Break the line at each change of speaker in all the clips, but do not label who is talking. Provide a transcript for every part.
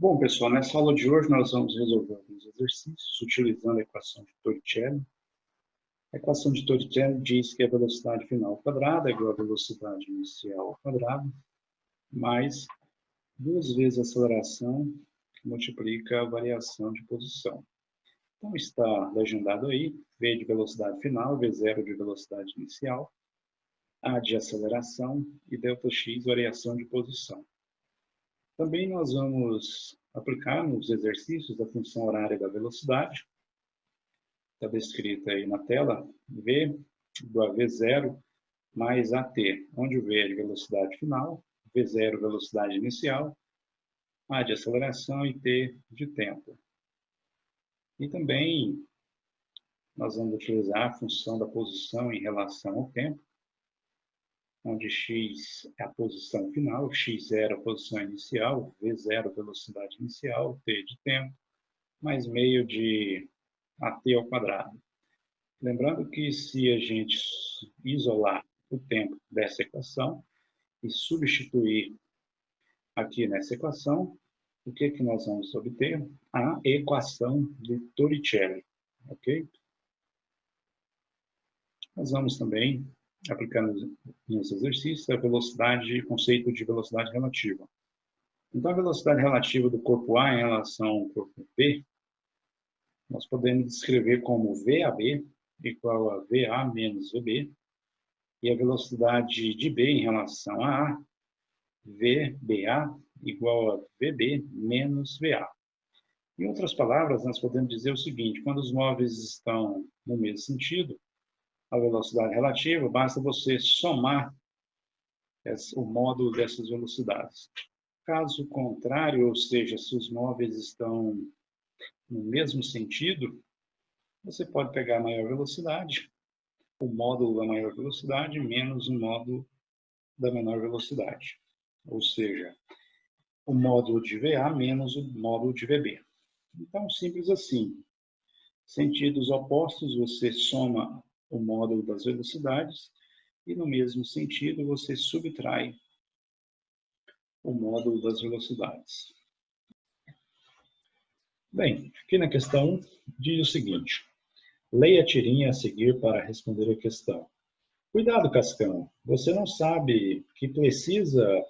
Bom, pessoal, nessa aula de hoje nós vamos resolver alguns exercícios utilizando a equação de Torricelli. A equação de Torricelli diz que a velocidade final ao quadrado é igual à velocidade inicial ao quadrado, mais 2 vezes a aceleração que multiplica a variação de posição. Então está legendado aí, V de velocidade final, V0 de velocidade inicial, A de aceleração e ΔX variação de posição. Também nós vamos aplicar nos exercícios da função horária da velocidade. Está descrita aí na tela, V igual a V0 mais AT, onde o V é de velocidade final, V0 velocidade inicial, A de aceleração e T de tempo. E também nós vamos utilizar a função da posição em relação ao tempo, onde x é a posição final, x0 a posição inicial, v0 velocidade inicial, t de tempo, mais meio de at ao quadrado. Lembrando que se a gente isolar o tempo dessa equação e substituir aqui nessa equação, o que nós vamos obter? A equação de Torricelli, ok? Nós vamos também aplicando nesse exercício a velocidade, conceito de velocidade relativa. Então, a velocidade relativa do corpo A em relação ao corpo B, nós podemos descrever como VAB igual a VA menos VB, e a velocidade de B em relação a A, VBA igual a VB menos VA. Em outras palavras, nós podemos dizer o seguinte: quando os móveis estão no mesmo sentido, a velocidade relativa, basta você somar o módulo dessas velocidades. Caso contrário, ou seja, se os móveis estão no mesmo sentido, você pode pegar a maior velocidade, o módulo da maior velocidade, menos o módulo da menor velocidade. Ou seja, o módulo de VA menos o módulo de VB. Então, simples assim. Sentidos opostos, você soma o módulo das velocidades e, no mesmo sentido, você subtrai o módulo das velocidades. Bem, aqui na questão 1 diz o seguinte: leia a tirinha a seguir para responder a questão. Cuidado, Cascão, você não sabe que precisa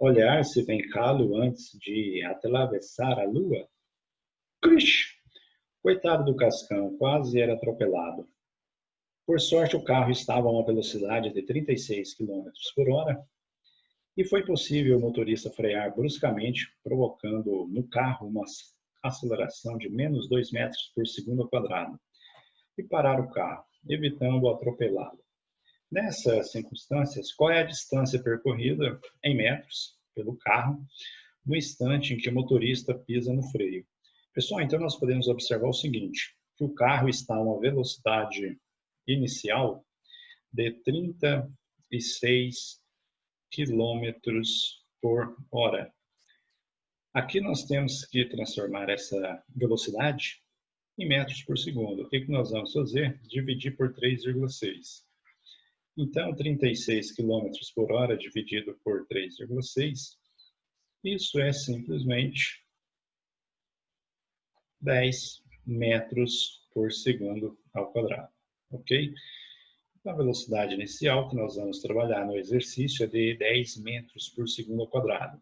olhar se vem calo antes de atravessar a lua? Crish! Coitado do Cascão, quase era atropelado. Por sorte, o carro estava a uma velocidade de 36 km por hora e foi possível o motorista frear bruscamente, provocando no carro uma aceleração de menos 2 metros por segundo ao quadrado e parar o carro, evitando atropelá-lo. Nessas circunstâncias, qual é a distância percorrida em metros pelo carro no instante em que o motorista pisa no freio? Pessoal, então nós podemos observar o seguinte, que o carro está a uma velocidade inicial de 36 km por hora. Aqui nós temos que transformar essa velocidade em metros por segundo. O que nós vamos fazer? Dividir por 3,6. Então, 36 km por hora dividido por 3,6, isso é simplesmente 10 metros por segundo ao quadrado, ok? A velocidade inicial que nós vamos trabalhar no exercício é de 10 metros por segundo ao quadrado.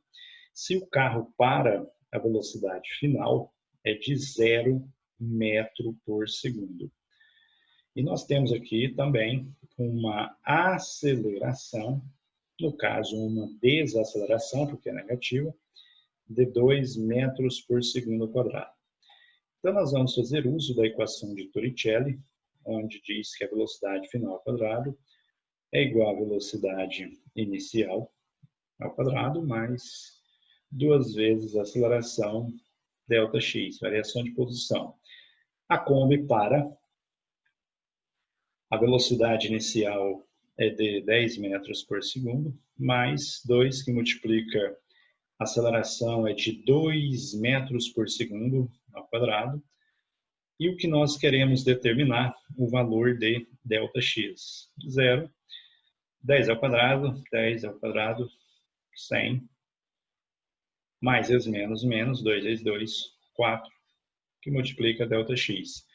Se o carro para, a velocidade final é de 0 metro por segundo. E nós temos aqui também uma aceleração, no caso uma desaceleração, porque é negativa, de 2 metros por segundo ao quadrado. Então nós vamos fazer uso da equação de Torricelli, onde diz que a velocidade final ao quadrado é igual à velocidade inicial ao quadrado mais 2 vezes a aceleração ΔX, variação de posição. A Kombi para, a velocidade inicial é de 10 metros por segundo, mais 2, que multiplica a aceleração é de 2 metros por segundo ao quadrado, e o que nós queremos determinar, o valor de ΔX. 0, 10 ao quadrado, 100, mais vezes menos, menos, 2 vezes 2, 4, que multiplica ΔX.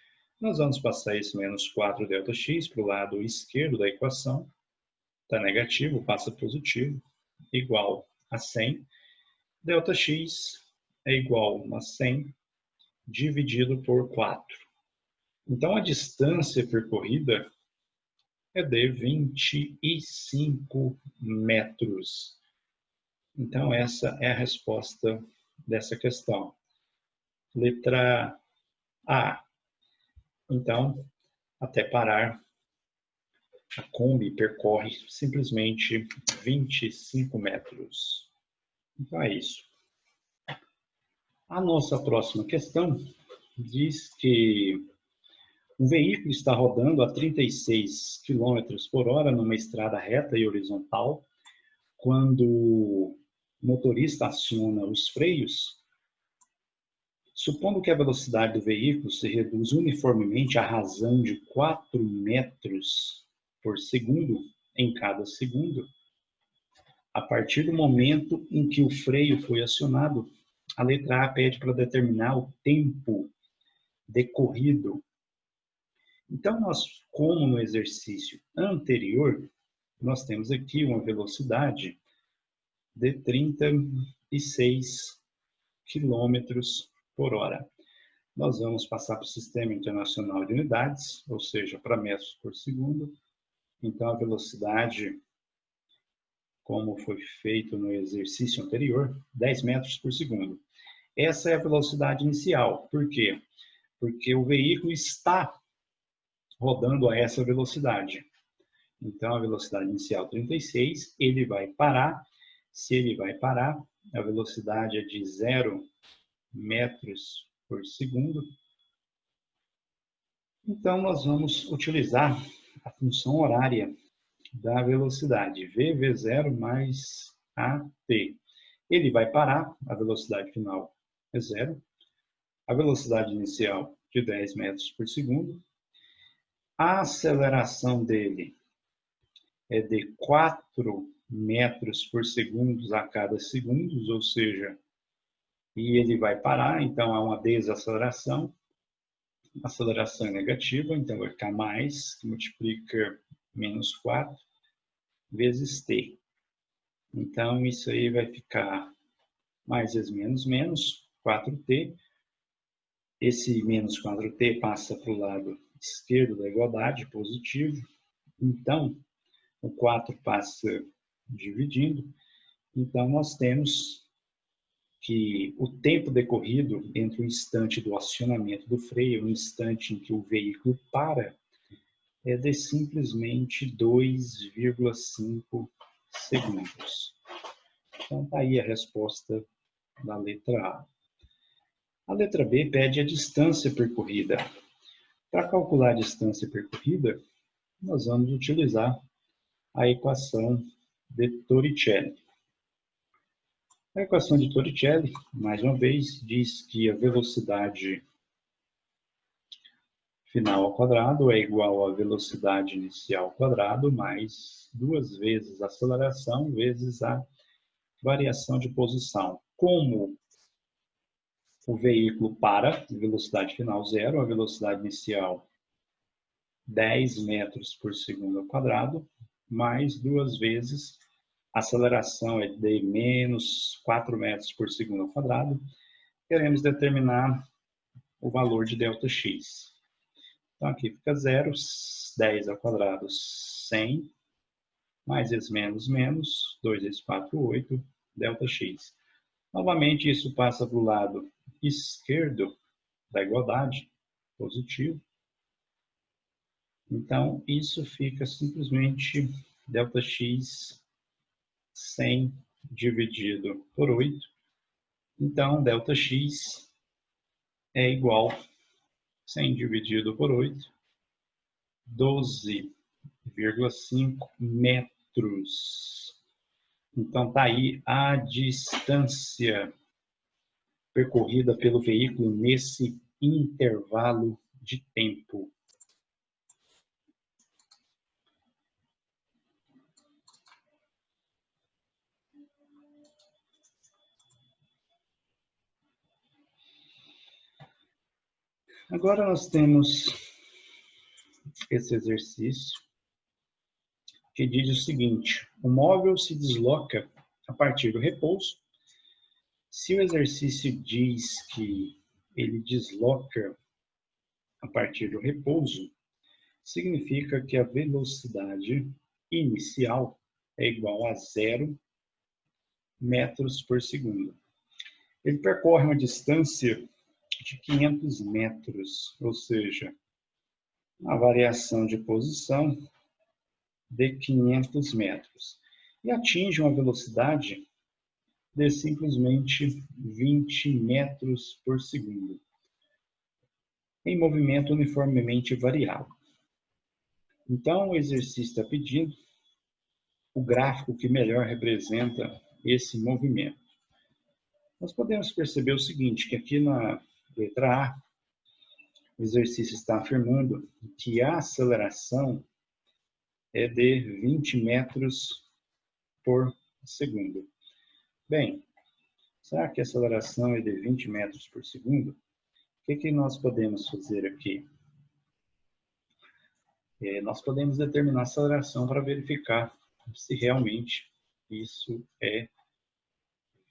Nós vamos passar esse menos 4 ΔX para o lado esquerdo da equação. Está negativo, passa positivo, igual a 100. ΔX é igual a 100 dividido por 4. Então, a distância percorrida é de 25 metros. Então, essa é a resposta dessa questão. Letra A. Então, até parar, a Kombi percorre simplesmente 25 metros. Então, é isso. A nossa próxima questão diz que um veículo está rodando a 36 km por hora numa estrada reta e horizontal. Quando o motorista aciona os freios, supondo que a velocidade do veículo se reduz uniformemente à razão de 4 metros por segundo em cada segundo, a partir do momento em que o freio foi acionado, a letra A pede para determinar o tempo decorrido. Então, como no exercício anterior, nós temos aqui uma velocidade de 36 km por hora. Nós vamos passar para o Sistema Internacional de Unidades, ou seja, para metros por segundo. Então, a velocidade, como foi feito no exercício anterior, 10 metros por segundo. Essa é a velocidade inicial. Por quê? Porque o veículo está rodando a essa velocidade. Então, a velocidade inicial 36, ele vai parar. Se ele vai parar, a velocidade é de 0 metros por segundo. Então, nós vamos utilizar a função horária da velocidade, v0 mais at. Ele vai parar, a velocidade final é 0. A velocidade inicial de 10 metros por segundo. A aceleração dele é de 4 metros por segundo a cada segundo, ou seja, e ele vai parar, então há uma desaceleração. A aceleração é negativa, então vai ficar mais, que multiplica menos 4 vezes t. Então, isso aí vai ficar mais vezes menos, menos 4t. Esse menos 4t passa para o lado esquerdo da igualdade, positivo. Então, o 4 passa dividindo. Então, nós temos que o tempo decorrido entre o instante do acionamento do freio e o instante em que o veículo para é de simplesmente 2,5 segundos. Então, está aí a resposta da letra A. A letra B pede a distância percorrida. Para calcular a distância percorrida, nós vamos utilizar a equação de Torricelli. A equação de Torricelli, mais uma vez, diz que a velocidade final ao quadrado é igual à velocidade inicial ao quadrado mais 2 vezes a aceleração vezes a variação de posição. Como o veículo para, velocidade final 0, a velocidade inicial 10 metros por segundo ao quadrado, mais 2 vezes a aceleração é de menos 4 metros por segundo ao quadrado. Queremos determinar o valor de ΔX. Então, aqui fica 0, 10 ao quadrado, 100, mais vezes menos, menos, 2 vezes 4, 8, ΔX. Novamente, isso passa para o lado esquerdo da igualdade, positivo. Então, isso fica simplesmente ΔX 100 dividido por 8. Então, ΔX é igual a 100 dividido por 8, 12,5 metros. Então, está aí a distância percorrida pelo veículo nesse intervalo de tempo. Agora nós temos esse exercício que diz o seguinte: o móvel se desloca a partir do repouso. Se o exercício diz que ele desloca a partir do repouso, significa que a velocidade inicial é igual a 0 metros por segundo. Ele percorre uma distância de 500 metros, ou seja, a variação de posição de 500 metros. E atinge uma velocidade de simplesmente 20 metros por segundo, em movimento uniformemente variável. Então, o exercício está pedindo o gráfico que melhor representa esse movimento. Nós podemos perceber o seguinte, que aqui na letra A, o exercício está afirmando que a aceleração é de 20 metros por segundo. Bem, será que a aceleração é de 20 metros por segundo? O que nós podemos fazer aqui? Nós podemos determinar a aceleração para verificar se realmente isso é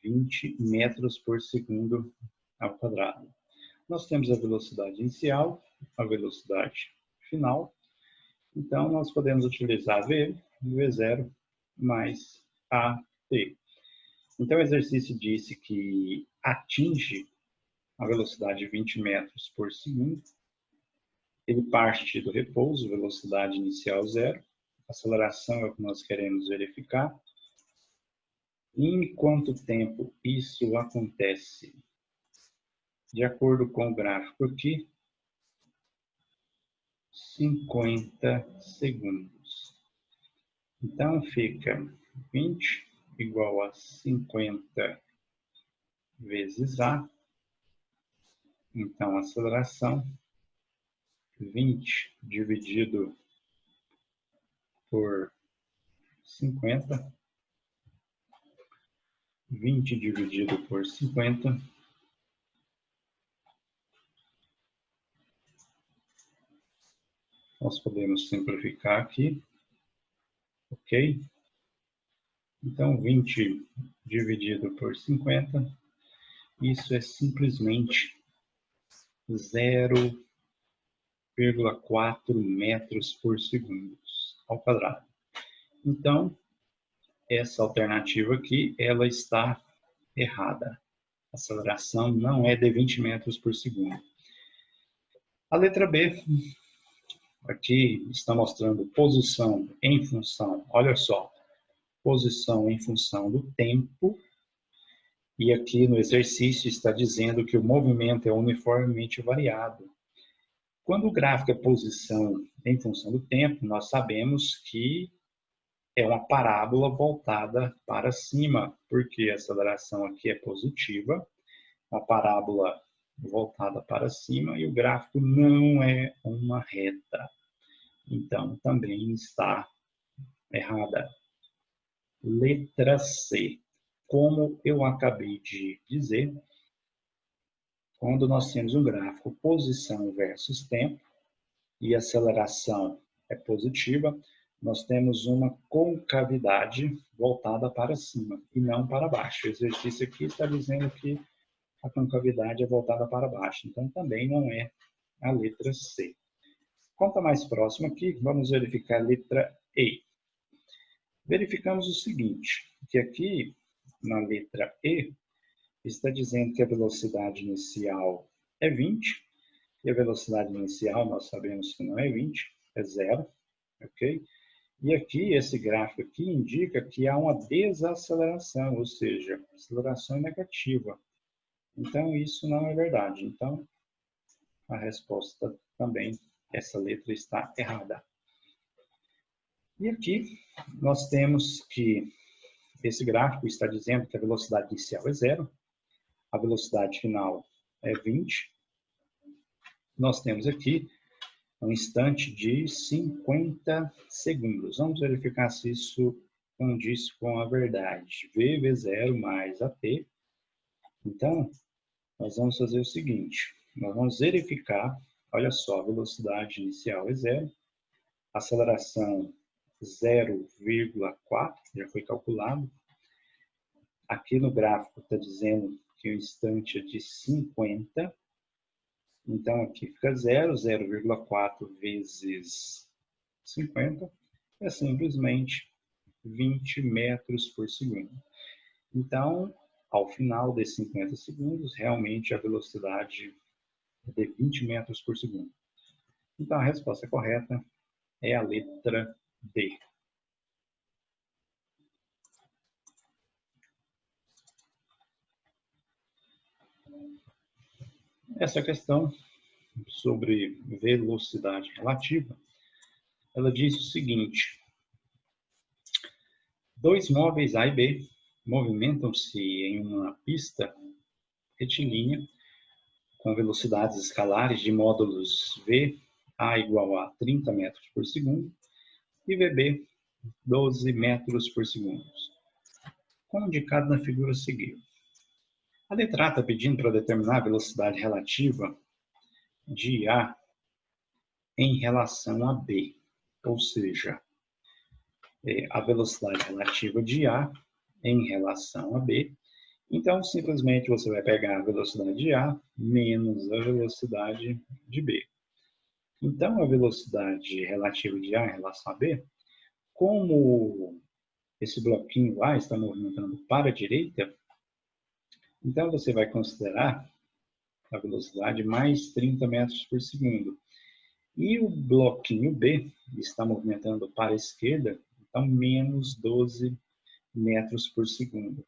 20 metros por segundo ao quadrado. Nós temos a velocidade inicial, a velocidade final. Então, nós podemos utilizar V, V0 mais AT. Então, o exercício disse que atinge a velocidade de 20 metros por segundo. Ele parte do repouso, velocidade inicial 0. Aceleração é o que nós queremos verificar. E em quanto tempo isso acontece? De acordo com o gráfico aqui, 50 segundos. Então, fica 20 igual a 50 vezes A. Então, a aceleração, 20 dividido por 50. 20 dividido por 50. Nós podemos simplificar aqui. Ok? Então, 20 dividido por 50, isso é simplesmente 0,4 metros por segundo ao quadrado. Então, essa alternativa aqui, ela está errada. A aceleração não é de 20 metros por segundo. A letra B, aqui está mostrando posição em função, olha só, posição em função do tempo. E aqui no exercício está dizendo que o movimento é uniformemente variado. Quando o gráfico é posição em função do tempo, nós sabemos que é uma parábola voltada para cima, porque a aceleração aqui é positiva, uma parábola voltada para cima, e o gráfico não é uma reta. Então, também está errada. Letra C. Como eu acabei de dizer, quando nós temos um gráfico posição versus tempo e aceleração é positiva, nós temos uma concavidade voltada para cima e não para baixo. O exercício aqui está dizendo que a concavidade é voltada para baixo, então também não é a letra C. Quanto mais próximo aqui, vamos verificar a letra E. Verificamos o seguinte, que aqui na letra E está dizendo que a velocidade inicial é 20, e a velocidade inicial nós sabemos que não é 20, é 0, ok? E aqui, esse gráfico aqui indica que há uma desaceleração, ou seja, aceleração negativa. Então, isso não é verdade. Então, a resposta também, essa letra está errada. E aqui, nós temos que esse gráfico está dizendo que a velocidade inicial é 0, a velocidade final é 20. Nós temos aqui um instante de 50 segundos. Vamos verificar se isso condiz com a verdade. V0 mais AT. Então, nós vamos fazer o seguinte. nós vamos verificar, olha só, a velocidade inicial é 0, aceleração 0,4, já foi calculado. Aqui no gráfico está dizendo que o instante é de 50, então aqui fica 0, 0,4 vezes 50 é simplesmente 20 metros por segundo. Então, ao final desses 50 segundos, realmente a velocidade é de 20 metros por segundo. Então, a resposta correta é a letra D. Essa questão sobre velocidade relativa, ela diz o seguinte: dois móveis A e B movimentam-se em uma pista retilínea com velocidades escalares de módulos V, A igual a 30 metros por segundo, e VB, 12 metros por segundo, como indicado na figura a seguir. A letra A está pedindo para determinar a velocidade relativa de A em relação a B, ou seja, a velocidade relativa de A em relação a B. Então, simplesmente você vai pegar a velocidade de A menos a velocidade de B. Então, a velocidade relativa de A em relação a B, como esse bloquinho A está movimentando para a direita, então você vai considerar a velocidade mais 30 metros por segundo. E o bloquinho B está movimentando para a esquerda, então menos 12 metros por segundo.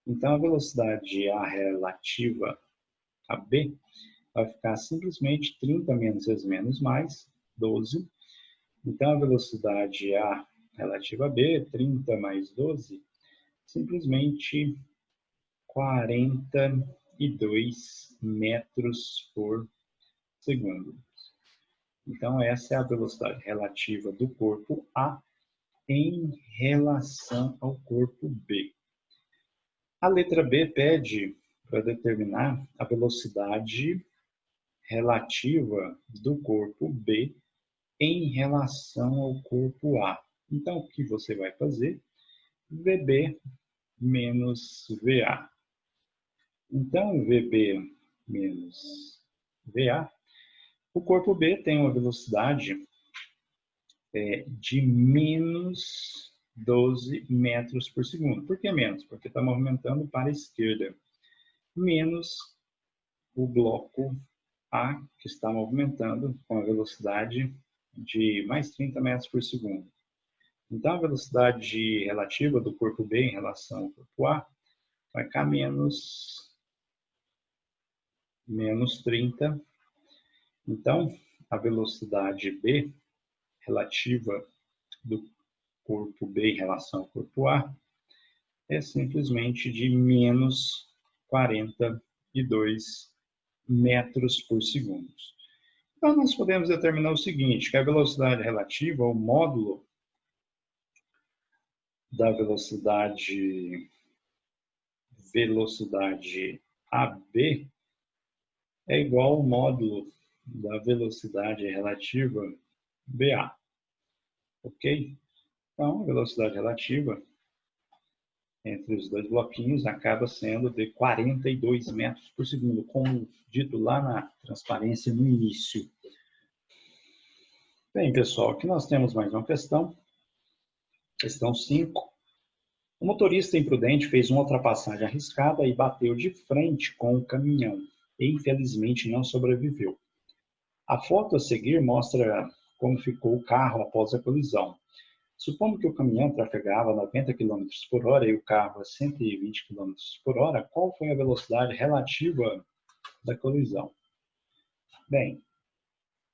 Então a velocidade A relativa a B vai ficar simplesmente 30 menos 6 menos mais 12. Então a velocidade A relativa a B, 30 mais 12, simplesmente 42 metros por segundo. Então, essa é a velocidade relativa do corpo A em relação ao corpo B. A letra B pede para determinar a velocidade relativa do corpo B em relação ao corpo A. Então, o que você vai fazer? VB menos VA. Então, VB menos VA, o corpo B tem uma velocidade de menos 12 metros por segundo. Por que menos? Porque está movimentando para a esquerda. Menos o bloco A, que está movimentando com a velocidade de mais 30 metros por segundo. Então, a velocidade relativa do corpo B em relação ao corpo A vai ficar menos 30. Então, a velocidade B relativa do corpo B em relação ao corpo A é simplesmente de menos 42 metros por segundo. Então, nós podemos determinar o seguinte, que a velocidade relativa, o módulo da velocidade AB é igual ao módulo da velocidade relativa BA. Ok? Então, a velocidade relativa entre os dois bloquinhos acaba sendo de 42 metros por segundo, como dito lá na transparência no início. Bem, pessoal, aqui nós temos mais uma questão. Questão 5. O motorista imprudente fez uma ultrapassagem arriscada e bateu de frente com o caminhão, e infelizmente não sobreviveu. A foto a seguir mostra como ficou o carro após a colisão. Supondo que o caminhão trafegava 90 km por hora e o carro a 120 km por hora, qual foi a velocidade relativa da colisão? Bem,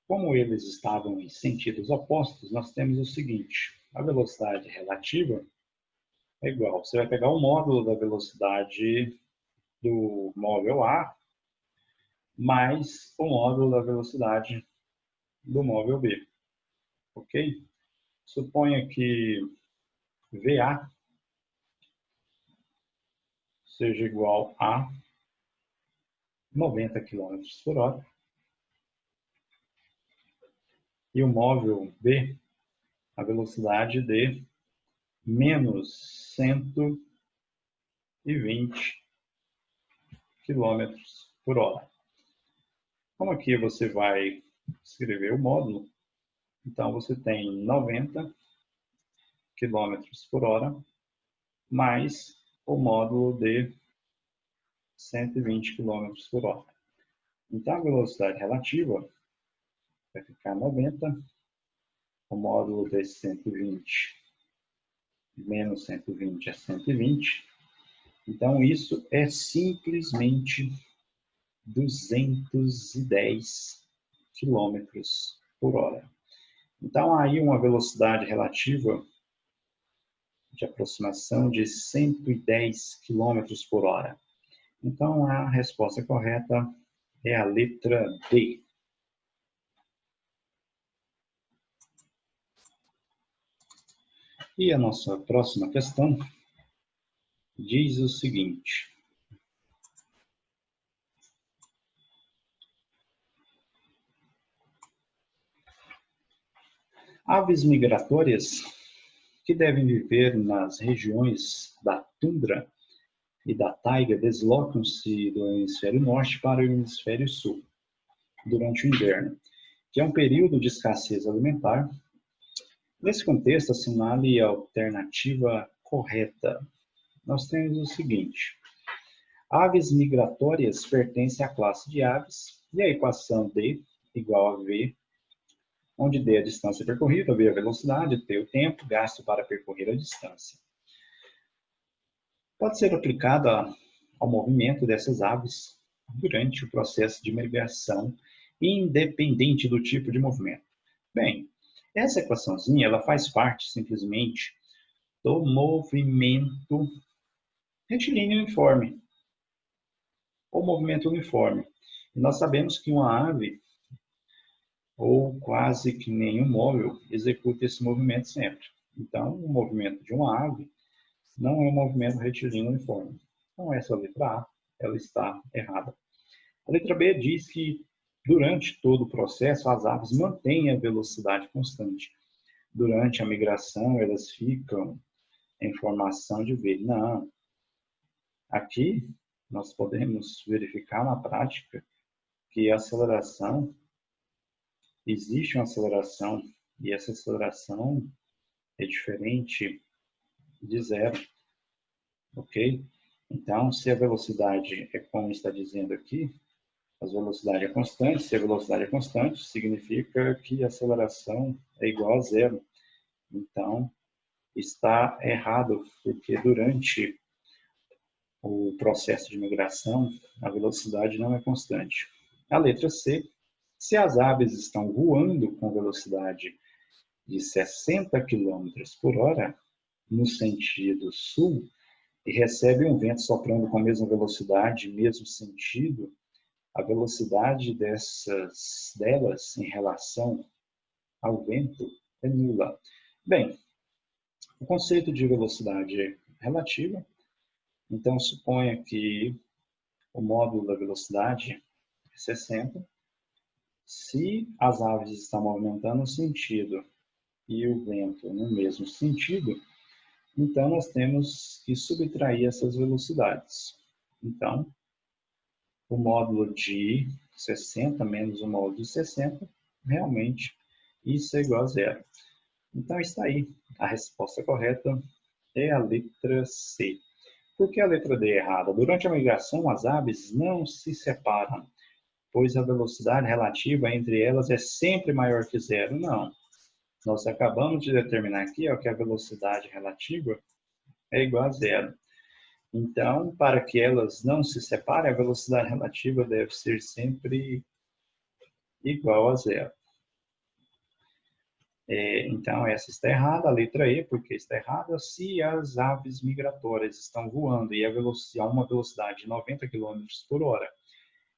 como eles estavam em sentidos opostos, nós temos o seguinte: a velocidade relativa é igual. Você vai pegar o módulo da velocidade do móvel A mais o módulo da velocidade do móvel B. Ok? Suponha que VA seja igual a 90 km por hora. E o móvel B, a velocidade de menos 120 km por hora. Como aqui você vai escrever o módulo, então você tem 90 km por hora mais o módulo de 120 km por hora. Então a velocidade relativa vai ficar 90, o módulo de 120 menos 120 é 120. Então isso é simplesmente 210 km por hora. Então aí uma velocidade relativa de aproximação de 110 km por hora. Então a resposta correta é a letra D. E a nossa próxima questão diz o seguinte: aves migratórias que devem viver nas regiões da tundra e da taiga deslocam-se do hemisfério norte para o hemisfério sul durante o inverno, que é um período de escassez alimentar. Nesse contexto, assinale a alternativa correta. Nós temos o seguinte: aves migratórias pertencem à classe de aves, e a equação D igual a V, onde D é a distância percorrida, V é a velocidade, T é o tempo gasto para percorrer a distância. Pode ser aplicada ao movimento dessas aves durante o processo de migração, independente do tipo de movimento. Bem, essa equaçãozinha ela faz parte simplesmente do movimento retilíneo uniforme, ou movimento uniforme. E nós sabemos que uma ave, ou quase que nenhum móvel, executa esse movimento sempre. Então, o movimento de uma ave não é um movimento retilíneo uniforme. Então, essa letra A, ela está errada. A letra B diz que, durante todo o processo, as aves mantêm a velocidade constante. Durante a migração, elas ficam em formação de V. Não. Aqui, nós podemos verificar na prática que a aceleração, existe uma aceleração, e essa aceleração é diferente de zero, ok? Então, se a velocidade é como está dizendo aqui, a velocidade é constante. Se a velocidade é constante, significa que a aceleração é igual a zero. Então, está errado, porque durante o processo de migração, a velocidade não é constante. A letra C, se as aves estão voando com velocidade de 60 km por hora, no sentido sul, e recebem um vento soprando com a mesma velocidade, mesmo sentido, a velocidade delas em relação ao vento é nula. Bem, o conceito de velocidade é relativa, então suponha que o módulo da velocidade é 60. Se as aves estão movimentando no sentido e o vento no mesmo sentido, então nós temos que subtrair essas velocidades. Então, o módulo de 60 menos o módulo de 60, realmente isso é igual a zero. Então está aí. A resposta correta é a letra C. Por que a letra D é errada? Durante a migração, as aves não se separam, pois a velocidade relativa entre elas é sempre maior que zero. Não. Nós acabamos de determinar aqui que a velocidade relativa é igual a zero. Então, para que elas não se separem, a velocidade relativa deve ser sempre igual a zero. Então, essa está errada, a letra E, porque está errada. Se as aves migratórias estão voando e a uma velocidade de 90 km por hora,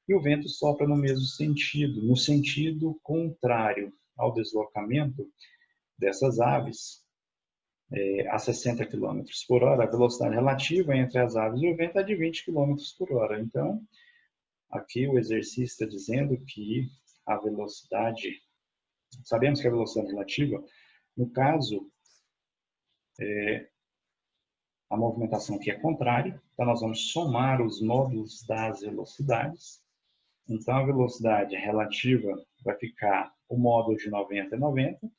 e o vento sopra no mesmo sentido, no sentido contrário ao deslocamento dessas aves, a 60 km por hora, a velocidade relativa entre as aves e o vento é de 20 km por hora. Então, Aqui o exercício está dizendo que a velocidade, sabemos que a velocidade relativa, no caso, a movimentação aqui é contrária, então nós vamos somar os módulos das velocidades. Então a velocidade relativa vai ficar o módulo de 90 é 90,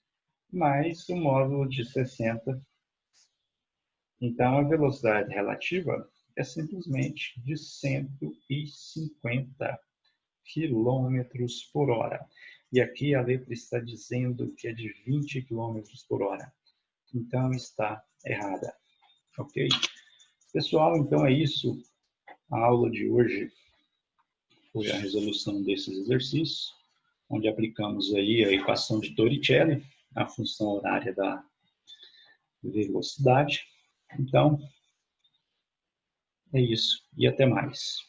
mais o módulo de 60. Então a velocidade relativa é simplesmente de 150 quilômetros por hora. E aqui a letra está dizendo que é de 20 quilômetros por hora. Então está errada. Ok? Pessoal, então é isso. A aula de hoje foi a resolução desses exercícios, onde aplicamos aí a equação de Torricelli, a função horária da velocidade. Então, é isso. E até mais.